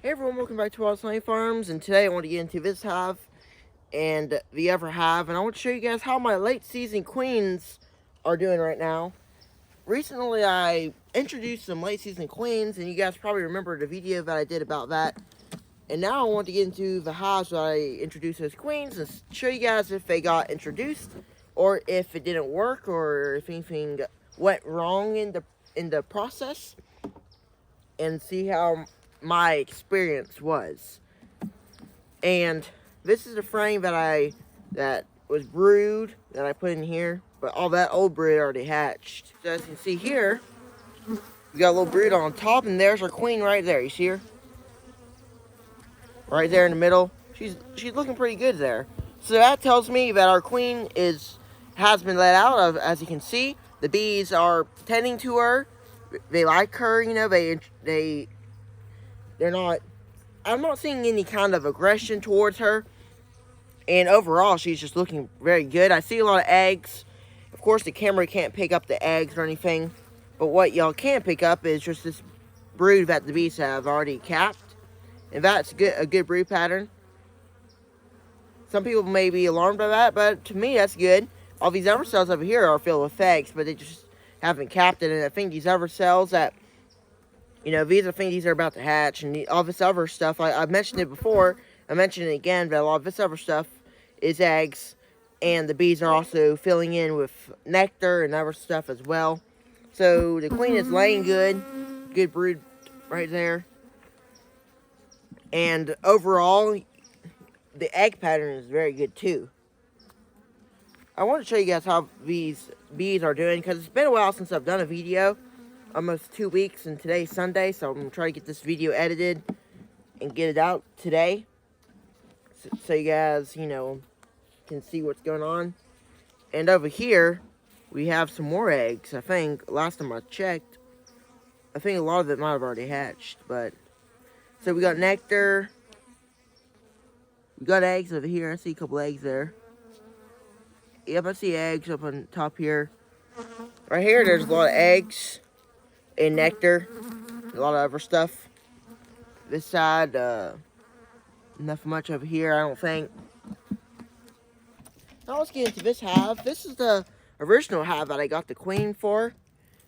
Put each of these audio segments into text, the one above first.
Hey everyone, welcome back to Wild Honey Farms, and today I want to get into this hive and the other hive, and I want to show you guys how my late season queens are doing right now. Recently I introduced some late season queens, and you guys probably remember the video that I did about that. And now I want to get into the hives that I introduced those queens and show you guys if they got introduced, or if it didn't work, or if anything went wrong in the process, and see how my experience was. And this is the frame that was brood that I put in here, but all that old brood already hatched. So as you can see here, we got a little brood on top, and there's our queen right there. You see her? Right there in the middle. She's looking pretty good there. So that tells me that our queen has been let out. Of, as you can see, the bees are tending to her. They like her, you know. They're not. I'm not seeing any kind of aggression towards her. And overall, she's just looking very good. I see a lot of eggs. Of course, the camera can't pick up the eggs or anything. But what y'all can pick up is just this brood that the bees have already capped. And that's a good brood pattern. Some people may be alarmed by that, but to me, that's good. All these other cells over here are filled with eggs, but they just haven't capped it. And I think these other cells that, you know, I think these are about to hatch. And all this other stuff, I mentioned it before. I mentioned it again, but a lot of this other stuff is eggs. And the bees are also filling in with nectar and other stuff as well. So the queen is laying good. Good brood right there. And overall, the egg pattern is very good too. I want to show you guys how these bees are doing, because it's been a while since I've done a video. Almost 2 weeks, and today's Sunday, so I'm going to try to get this video edited and get it out today. So you guys, you know, can see what's going on. And over here, we have some more eggs. I think, last time I checked, I think a lot of it might have already hatched, but... So we got nectar. We got eggs over here. I see a couple eggs there. Yep, I see eggs up on top here. Right here, there's a lot of eggs and nectar. A lot of other stuff. This side, nothing much over here, I don't think. Now let's get into this hive. This is the original hive that I got the queen for.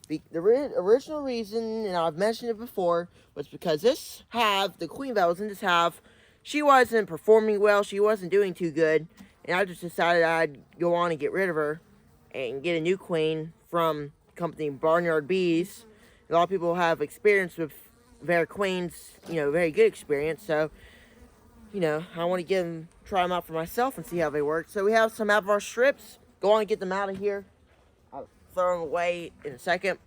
The original reason, and I've mentioned it before, was because this hive, the queen that was in this hive, she wasn't performing well. She wasn't doing too good. And I just decided I'd go on and get rid of her and get a new queen from the company Barnyard Bees. A lot of people have experience with their queens, you know, very good experience. So, you know, I want to try them out for myself and see how they work. So we have some out of our strips. Go on and get them out of here. I'll throw them away in a second.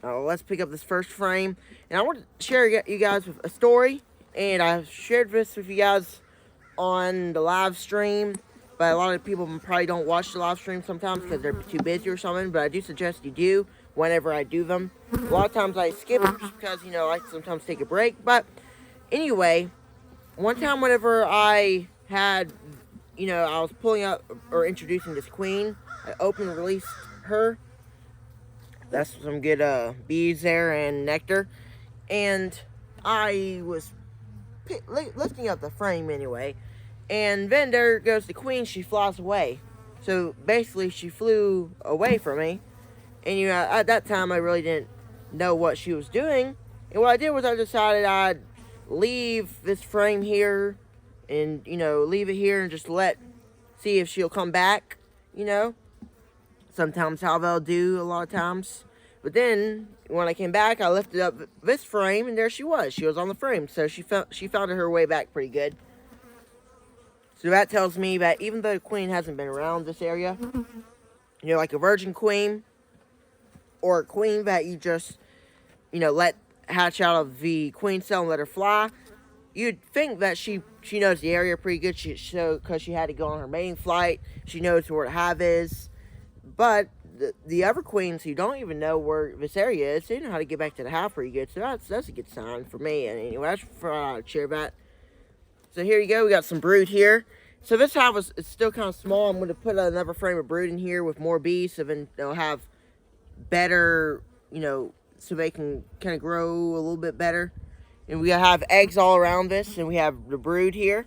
Let's pick up this first frame. And I want to share you guys with a story. And I've shared this with you guys on the live stream. But a lot of people probably don't watch the live stream sometimes because they're too busy or something. But I do suggest you do whenever I do them. A lot of times I skip it just because, you know, I sometimes take a break. But anyway, one time whenever I had, you know, I was pulling up or introducing this queen, I opened and released her. That's some good bees there and nectar. And I was lifting up the frame anyway. And then there goes the queen. She flies away. So basically she flew away from me. And, you know, at that time I really didn't know what she was doing. And what I did was I decided I'd leave this frame here. And, you know, leave it here and just see if she'll come back, you know. Sometimes how they'll do a lot of times. But then, when I came back, I lifted up this frame, and there she was. She was on the frame, so she found her way back pretty good. So that tells me that even though the queen hasn't been around this area, you know, like a virgin queen, or a queen that you just, you know, let hatch out of the queen cell and let her fly, you'd think that she knows the area pretty good, because she had to go on her mating flight. She knows where the hive is. But the other queens who don't even know where this area is, they know how to get back to the hive pretty good. So that's a good sign for me. And anyway, that's for I share that. So here you go. We got some brood here. So this hive is still kind of small. I'm going to put another frame of brood in here with more bees, so then they'll have better, you know, so they can kind of grow a little bit better. And we have eggs all around this, and we have the brood here.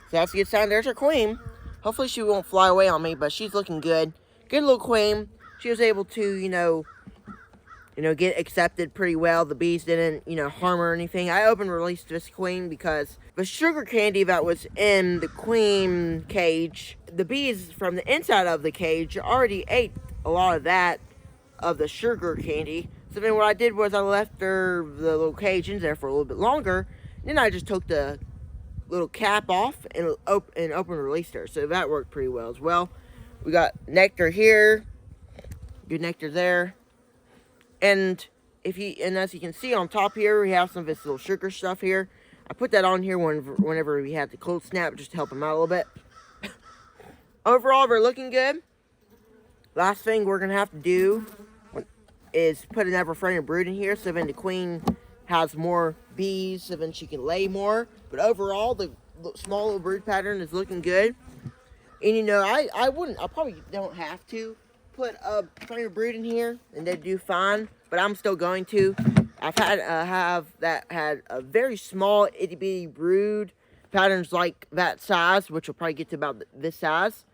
So that's a good sign. There's our queen. Hopefully she won't fly away on me, but she's looking good. Good little queen. She was able to, get accepted pretty well. The bees didn't, harm her or anything. I open released this queen because the sugar candy that was in the queen cage, the bees from the inside of the cage already ate a lot of that, of the sugar candy. So then what I did was I left the little cage in there for a little bit longer. Then I just took the little cap off and open released her. So that worked pretty well as well. We got nectar here. Good nectar there. And as you can see on top here, we have some of this little sugar stuff here. I put that on here whenever we had the cold snap, just to help them out a little bit. Overall, we're looking good. Last thing we're gonna have to do is put an ever-friendly brood in here, so then the queen has more bees, so then she can lay more. But overall, the small little brood pattern is looking good. And I probably don't have to put a friendly brood in here, and they do fine. But I'm still going to. I've had had a very small itty bitty brood patterns like that size, which will probably get to about this size.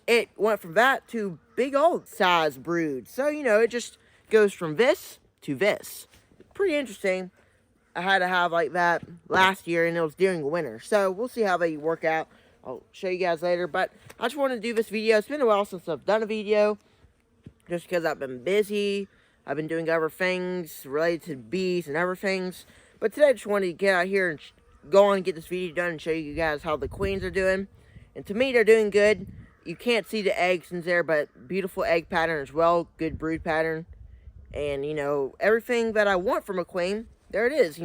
It went from that to big old size brood. So it just goes from this to this. Pretty interesting. I had to have like that last year, and it was during the winter. So we'll see how they work out. I'll show you guys later. But I just wanted to do this video. It's been a while since I've done a video, just because I've been busy. I've been doing other things related to bees and other things. But today I just wanted to get out here and go on and get this video done and show you guys how the queens are doing. And to me, they're doing good. You can't see the eggs in there, but beautiful egg pattern as well. Good brood pattern. And, everything that I want from a queen, there it is,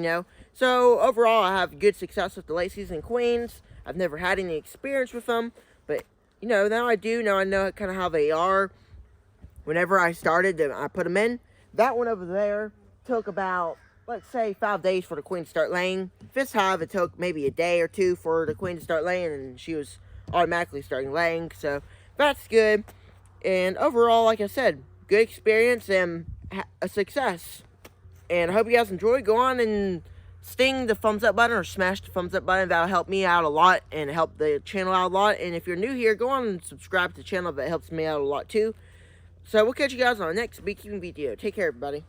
So, overall, I have good success with the late season queens. I've never had any experience with them. But, now I do. Now I know kind of how they are. Whenever I started, I put them in. That one over there took about, let's say, 5 days for the queen to start laying. This hive, it took maybe a day or two for the queen to start laying, and she was automatically starting laying. So, that's good. And overall, like I said, good experience and a success. And I hope you guys enjoy. Go on and sting the thumbs up button or smash the thumbs up button. That'll help me out a lot and help the channel out a lot. And if you're new here, go on and subscribe to the channel. That helps me out a lot too. So we'll catch you guys on the next beekeeping video. Take care, everybody.